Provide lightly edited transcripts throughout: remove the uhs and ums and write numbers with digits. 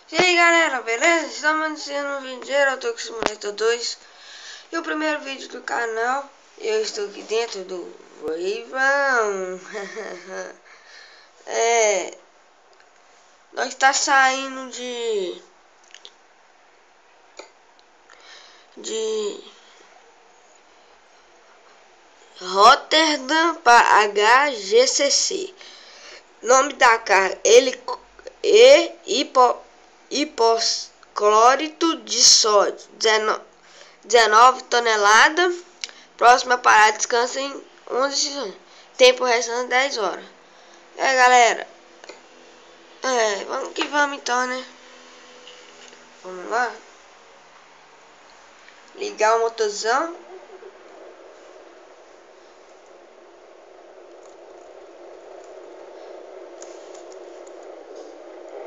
E aí galera, beleza? Estamos iniciando um vídeo de Euro Simulator 2. E o primeiro vídeo do canal. Eu estou aqui dentro do Raven. Nós está saindo de Rotterdam para HGCC. Nome da carga hipoclorito de sódio 19 toneladas. Próxima parada, descansa em 11. Tempo restante 10 horas. Galera, vamos que vamos então, né? Vamos lá. Ligar o motorzão.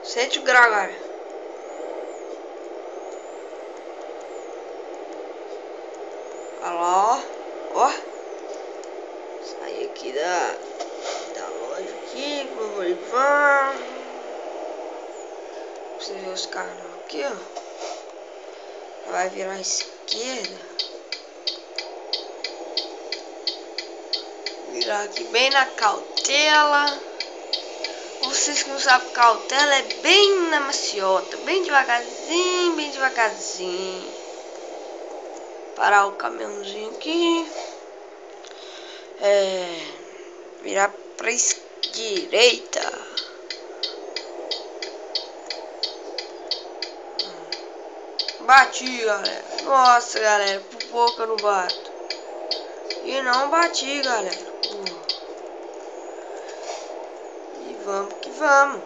Sente o grau agora. Olha lá, ó. Saí aqui da loja aqui, vou levar. Você vê os carros aqui, ó. Vai virar à esquerda. Virar aqui bem na cautela. Vocês que não sabem, cautela é bem na maciota, bem devagarzinho, bem devagarzinho. Parar o caminhãozinho aqui. Virar pra direita. Bati, galera. Nossa, galera, por pouco eu não bato. E não bati, galera. E vamos que vamos.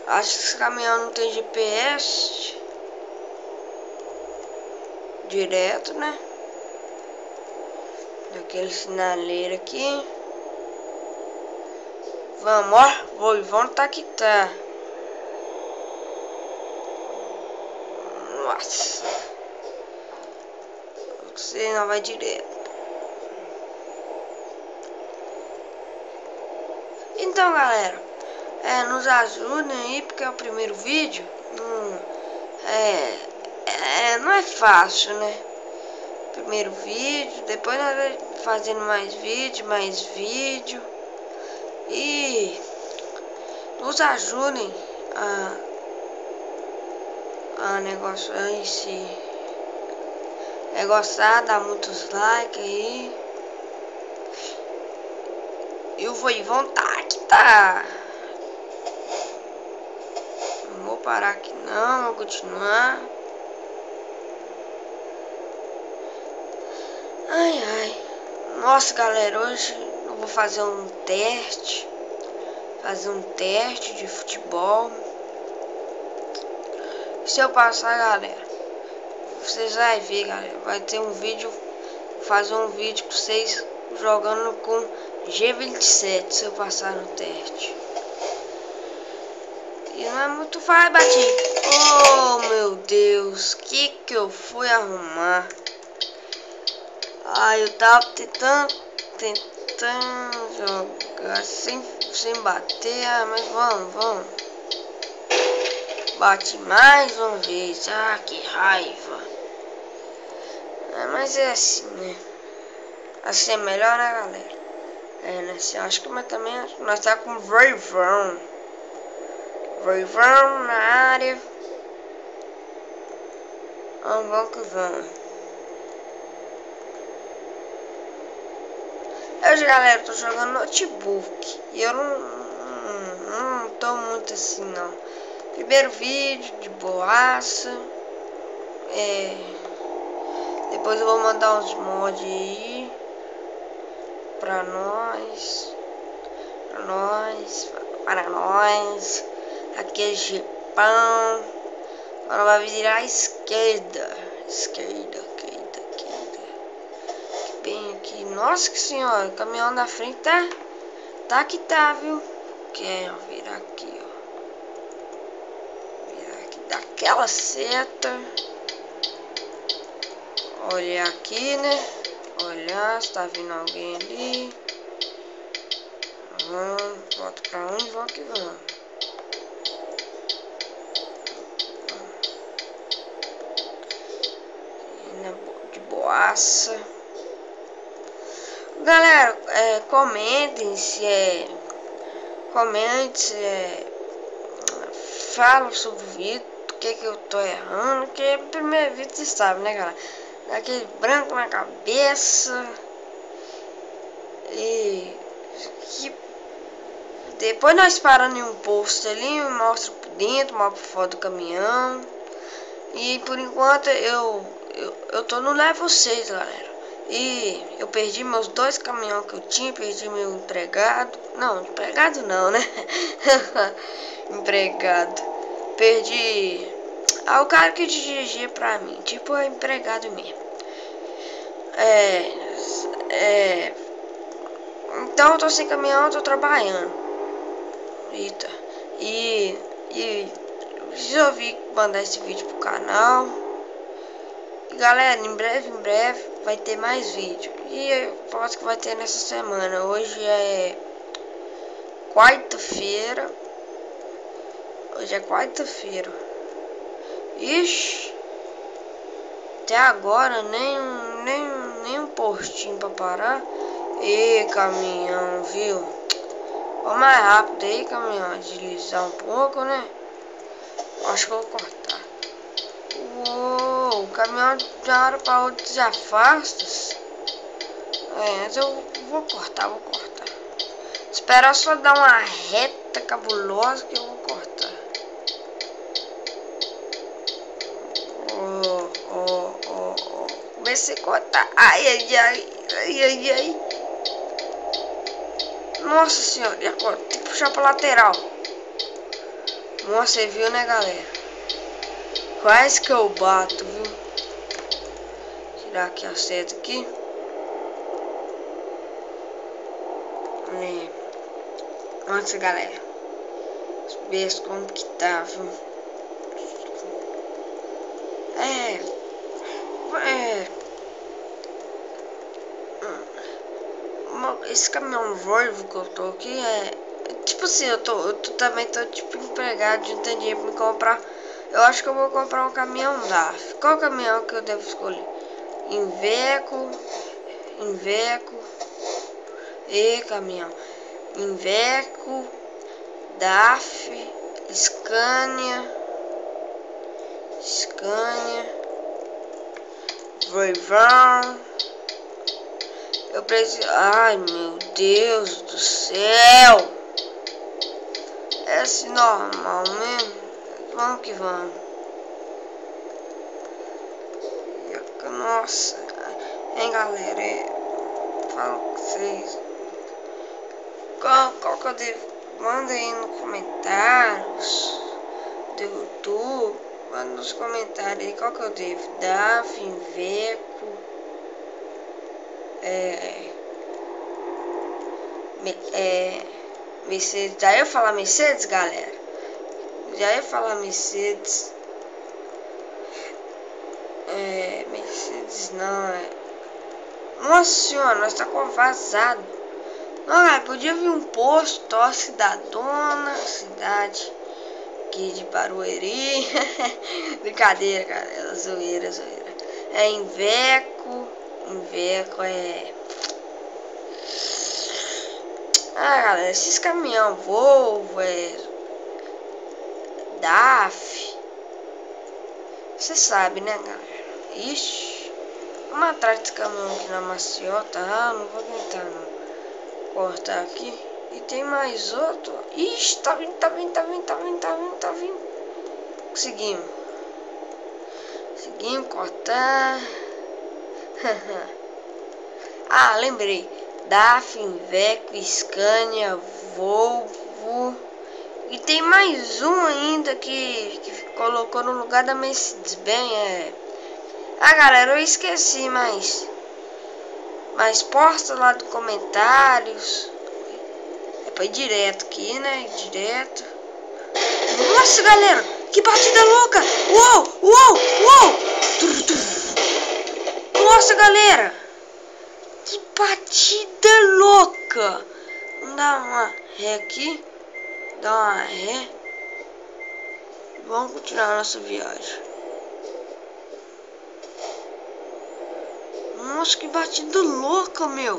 Acho que esse caminhão não tem GPS direto, né? Daquele sinaleiro aqui. Vamos, ó. Vamos tá que tá. Nossa. Você não vai direto. Então, galera, nos ajudem aí, porque é o primeiro vídeo. Não é fácil, né? Primeiro vídeo, depois nós vamos fazendo mais vídeo. E nos ajudem a negócio aí, se gostar, dá muitos likes aí. E o Voivão tá que tá. Não vou parar aqui não, vou continuar. Ai. Nossa, galera, hoje eu vou fazer um teste. De futebol. Se eu passar, galera, vocês vão ver, galera. Vai ter um vídeo. Fazer um vídeo pra vocês jogando com G27. Se eu passar no teste. E não é muito fácil, bati. Oh, meu Deus. Que eu fui arrumar? Eu tava tentando jogar sem bater. Mas vamos. Bati mais uma vez. Que raiva. Mas é assim, né? Assim é melhor, né, galera? Né? Assim, acho que mas também nós tá com Raven na área. Vamos que vamos. Hoje, galera, tô jogando notebook. E eu não tô muito assim, não. Primeiro vídeo de boaça. Depois eu vou mandar uns mods aí para nós. Aquele Japão. Agora vai virar à esquerda. Bem aqui. Nossa que senhora, o caminhão da frente tá que tá, viu? Quero virar aqui, ó. Virar aqui daquela seta. Olhar aqui, né? Olhar se tá vindo alguém ali. Volta pra lá e volta que vamos. De boaça. Galera, comentem se fala sobre o vídeo, o que eu tô errando, porque é o primeiro vídeo, você sabe, né, galera? Daquele branco na cabeça. E que depois nós paramos em um posto ali, mostra por dentro, mostra por fora do caminhão. E por enquanto eu tô no level 6, galera. E eu perdi meus 2 caminhões que eu tinha, perdi meu empregado. Não, empregado não, né? Empregado. Perdi o cara que dirigia pra mim, tipo é empregado mesmo. Então eu tô sem caminhão, eu tô trabalhando. Eita. E resolvi mandar esse vídeo pro canal. E galera, em breve vai ter mais vídeo. E eu posso que vai ter nessa semana. Hoje é quarta-feira. Ixi. Até agora nem um postinho pra parar. E caminhão, viu? Vamos mais rápido aí, caminhão. Deslizar um pouco, né? Acho que eu vou cortar. Uou, o caminhão de uma hora pra outra se afasta. Mas eu vou cortar. Esperar só dar uma reta cabulosa que eu vou cortar. Comecei a cortar. Ai. Nossa senhora, e agora? Tem que puxar pra lateral. Nossa, você viu, né, galera? Quase que eu bato, viu? Tirar aqui a seta aqui. Nossa, galera. Ver como que tá, viu? Esse caminhão Volvo que eu tô aqui tipo assim, eu também tô tipo empregado, não tem dinheiro pra me comprar. Eu acho que eu vou comprar um caminhão DAF. Qual caminhão que eu devo escolher? Iveco e caminhão Iveco, DAF, Scania, Volvão. Eu preciso. Ai, meu Deus do céu! É assim normal mesmo. Vamos que vamos. Nossa, hein, galera? Falo com vocês. Qual que eu devo? Manda aí nos comentários do YouTube. Manda nos comentários aí qual que eu devo. DAF, Iveco. Mercedes. Já ia falar Mercedes, galera? Mercedes. Mercedes não. Nossa senhora, nós tá com vazado. Não, podia vir um posto, ó, cidade aqui de Barueri. Brincadeira, cara, zoeira. É Iveco galera, esses caminhão Volvo, DAF, você sabe, né, galera? Ixi, vamos atrás desse caminhão aqui na maciota. Não vou aguentar não. Cortar aqui. E tem mais outro. Ixi, tá vindo. Conseguimos cortar. Lembrei. DAF, Iveco, Scania, Volvo. E tem mais um ainda que colocou no lugar da Mercedes-Benz. Galera, eu esqueci, mas posta lá nos comentários. Pra ir direto aqui, né? Direto. Nossa, galera, que batida louca! Uou! Nossa, galera, que batida louca! Vamos dar uma ré aqui. Dar uma ré. Vamos continuar a nossa viagem. Nossa, que batida louca, meu.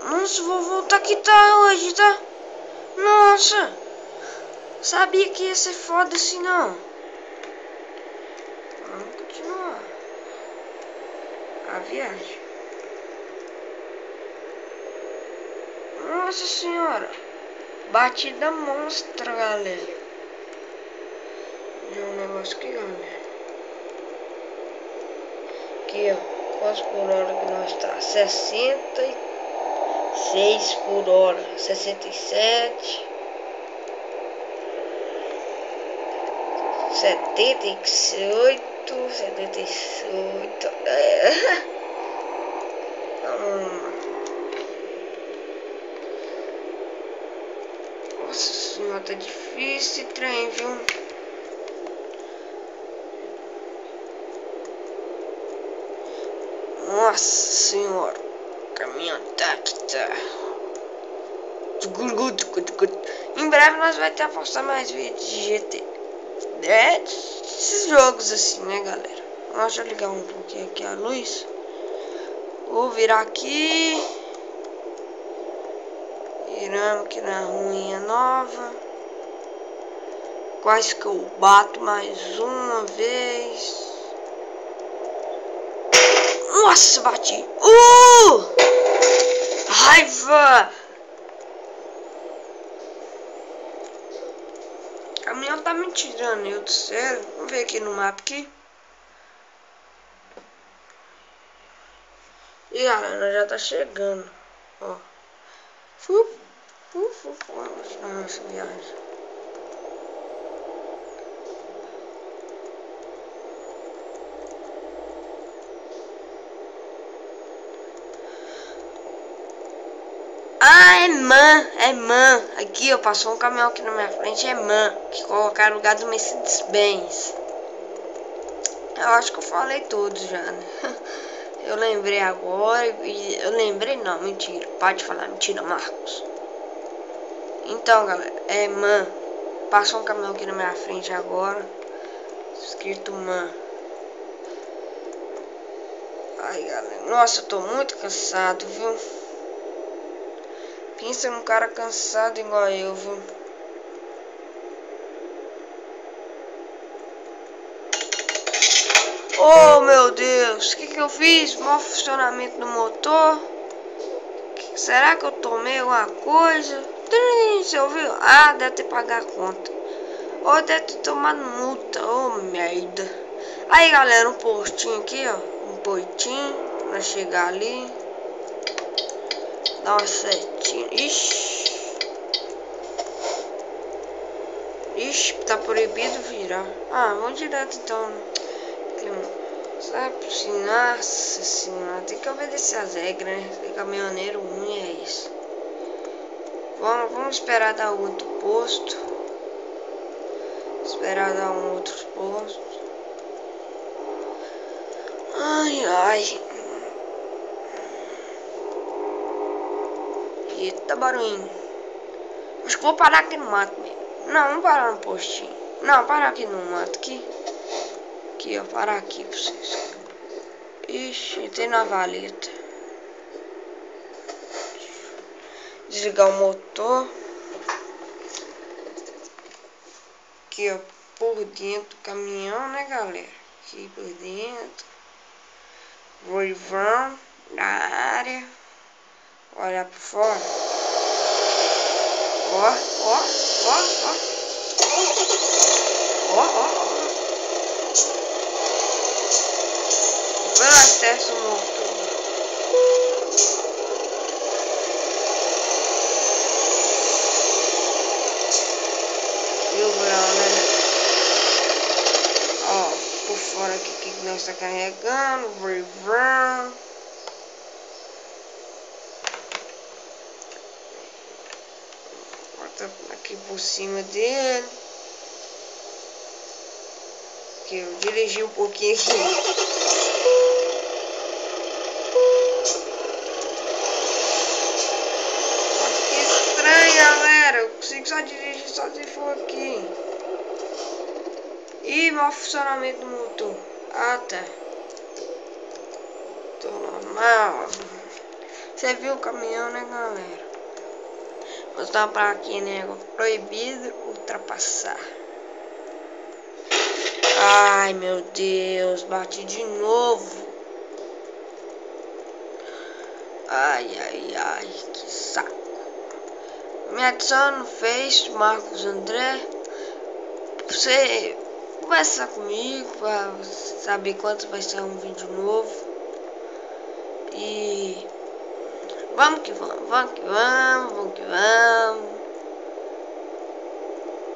Nossa, vou voltar que tá hoje, tá? Nossa. Sabia que ia ser foda assim, não. Vamos continuar a viagem. Nossa senhora. Batida monstra, galera. Tem um negócio aqui, galera. Aqui, ó. Quantos por hora que nós tá? 66 por hora. 67. 78. 78. Nossa senhora, tá difícil esse trem, viu? Nossa senhora, o caminhão tá. Em breve nós vamos ter a postar mais vídeos de GT. É, esses jogos assim, né, galera? Deixa eu ligar um pouquinho aqui a luz. Vou virar aqui. Viramos aqui na ruinha nova. Quase que eu bato mais uma vez. Nossa, bati. Raiva! O caminhão tá me tirando, eu do céu. Vamos ver aqui no mapa aqui. E galera, já tá chegando. Ó. Vamos na nossa viagem. Ah, é man. Aqui, ó, passou um caminhão aqui na minha frente, é man. Que colocaram no lugar do Mercedes-Benz. Eu acho que eu falei todos já, né? Eu lembrei agora e... Eu lembrei não, mentira. Pode falar, mentira, Marcos. Então, galera, é man. Passou um caminhão aqui na minha frente agora. Escrito man. Ai, galera. Nossa, eu tô muito cansado, viu? Pensa num cara cansado igual eu, viu? Oh, meu Deus. O que eu fiz? Mau funcionamento do motor. Será que eu tomei alguma coisa? Você ouviu? Ah, deve ter pago a conta. Ou deve ter tomado multa. Oh, merda. Aí, galera, um postinho aqui, ó. Um postinho pra chegar ali. Dá uma setinha. Ixi, tá proibido virar. Ah, vamos direto então, né? Sabe, nossa senhora, tem que obedecer as regras, né? Ser caminhoneiro ruim é isso. Vamos esperar dar outro posto. Esperar dar um outro posto. Ai, ai. Eita, barulhinho. Acho que vou parar aqui no mato mesmo. Não, vamos parar no postinho. Não, parar aqui no mato aqui. Aqui, ó, parar aqui pra vocês. Ixi, tem na valeta. Desligar o motor. Aqui, ó, por dentro do caminhão, né, galera? Aqui por dentro. Vão na área. Olhar por fora. Ó. Depois nós testa o motor. Viu, Brão, né? Ó, por fora aqui que nós está carregando. Vrão. Bota aqui por cima dele. Aqui, eu dirigi um pouquinho aqui. consigo só dirigir só se for aqui. Ih, mau funcionamento do motor. Ah, tá. Tô normal. Você viu o caminhão, né, galera? Vou mostrar pra aqui, né? Proibido ultrapassar. Ai, meu Deus. Bati de novo. Ai, ai, ai. Que saco. Me adiciona no Face, Marcos André. Pra você conversar comigo, pra saber quanto vai ser um vídeo novo. E vamos que vamos, vamos que vamos, vamos que vamos.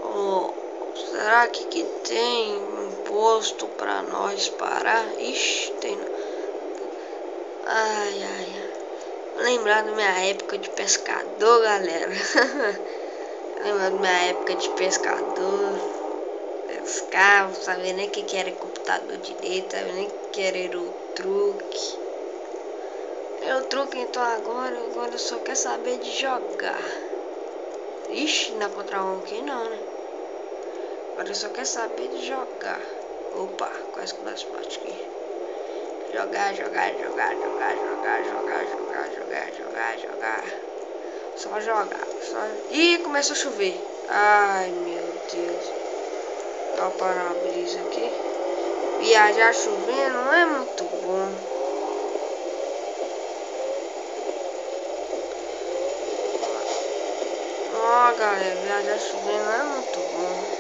Oh, será que tem imposto pra nós parar? Ixi, tem. Ai, ai, ai. Lembrar da minha época de pescador, galera. Lembrar da minha época de pescador. Pescar, não sabia nem o que era computador direito, sabia nem o que era o truque. O truque, então agora eu só quero saber de jogar. Ixi, não dá contra um aqui não, né? Agora eu só quero saber de jogar. Opa, quase que nós bate aqui. Jogar. Só jogar. Ih, começou a chover. Ai, meu Deus. Olha o para-brisa aqui. Viajar chovendo não é muito bom. Ó, galera, viajar chovendo não é muito bom.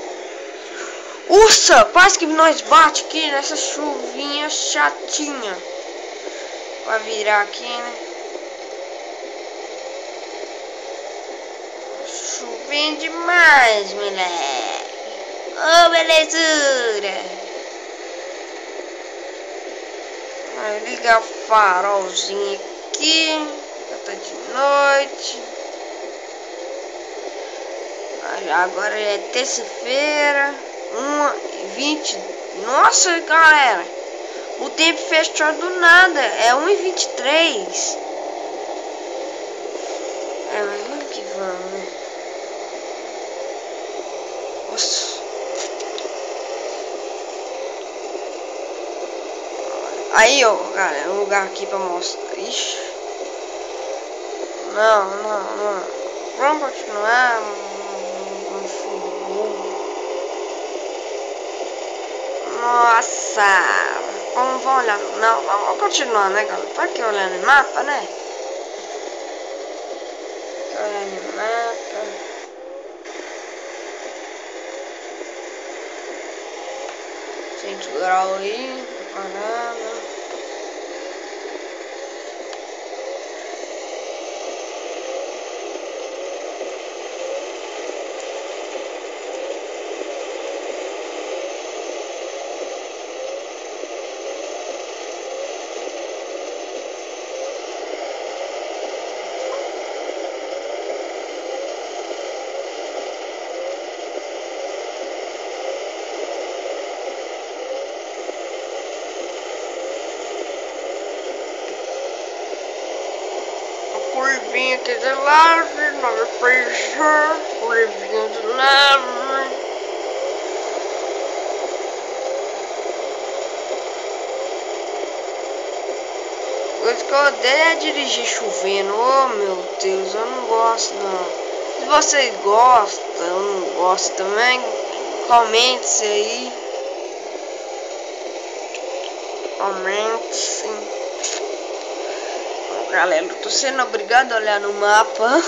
Ursa, quase que nós bate aqui nessa chuvinha chatinha. Vai virar aqui, né? Chovendo demais, moleque. Ô, belezura. Vai ligar o farolzinho aqui. Já tá de noite. Agora é terça-feira. 1h20. Nossa, galera. O tempo fechou do nada. É 1h23. É, mas vamos que vamos, né? Nossa. Aí, ó, galera, um lugar aqui pra mostrar. Ixi. Não. Vamos continuar. Nossa. Vamos olhar. Não, vamos continuar, né, galera? Pra que olhar no mapa, né? Olhar no mapa. Grau aí, parada. Curvinha aqui de leve, não fechar, curvinha de leve. Coisa que eu odeio é dirigir chovendo. Oh, meu Deus, eu não gosto não. Se vocês gostam, eu não gosto também, comente aí. Comente sim. Galera, eu tô sendo obrigado a olhar no mapa.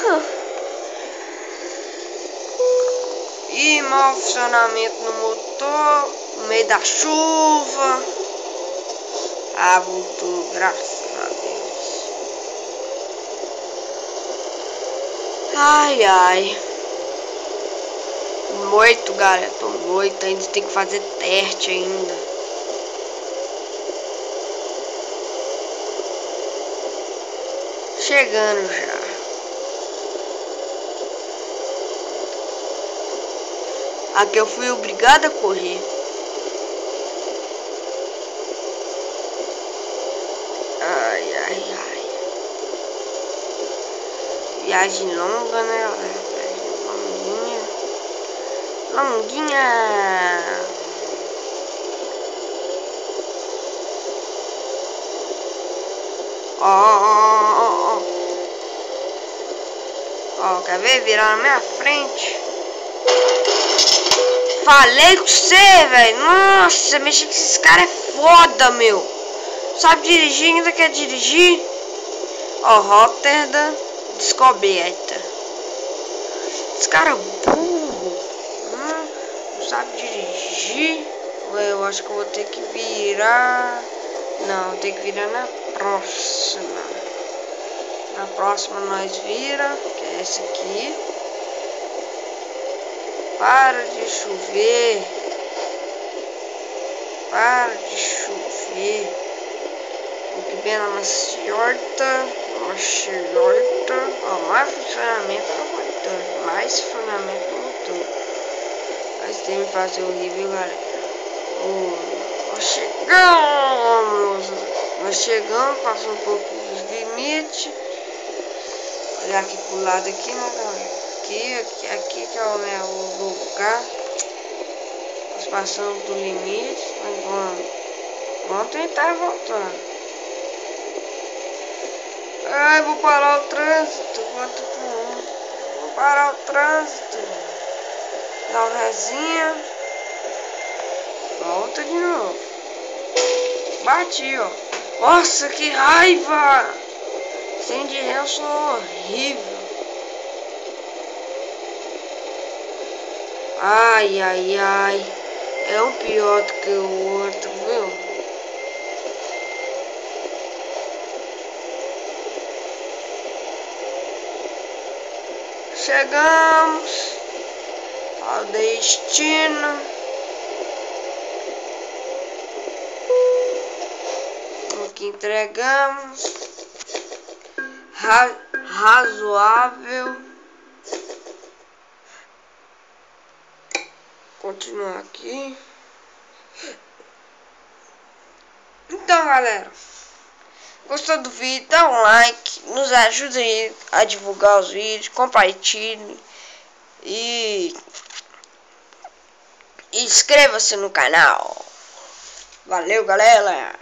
E mau funcionamento no motor, no meio da chuva. Ah, voltou, graças a Deus. Ai, ai. Moito, galera, tô moito, ainda tem que fazer teste ainda. Chegando já. Aqui eu fui obrigado a correr. Ai, ai, ai. Viagem longa, né? Viagem longuinha. Longuinha. Ó, quer ver? Virar na minha frente. Falei com você, velho. Nossa, mexer com esses caras é foda, meu. Sabe dirigir, ainda quer dirigir? Ó, Rotterdam descoberta. Esse cara é burro. Não sabe dirigir. Eu acho que eu vou ter que virar. Não, tem que virar na próxima. Na próxima nós vira, que é essa aqui. Para de chover. Para de chover. Aqui bem na maciota. Ó, mais funcionamento no motor. Mais funcionamento no motor. Mas tem que fazer horrível, galera. Nós chegamos, passou um pouco dos limites. Olhar aqui pro lado aqui, né, galera? Aqui que é o lugar. Nós passamos do limite, mas vamos tentar voltar. Ai, vou parar o trânsito. Vou parar o trânsito. Dá uma resinha. Volta de novo. Bati, ó. Nossa, que raiva! Sem de ré eu sou horrível. Ai, ai, ai. É um pior do que o outro, viu? Chegamos ao destino. O que entregamos. Razoável. Continuar aqui. Então, galera, gostou do vídeo? Dá um like, nos ajuda aí a divulgar os vídeos, compartilhe e inscreva-se no canal. Valeu, galera!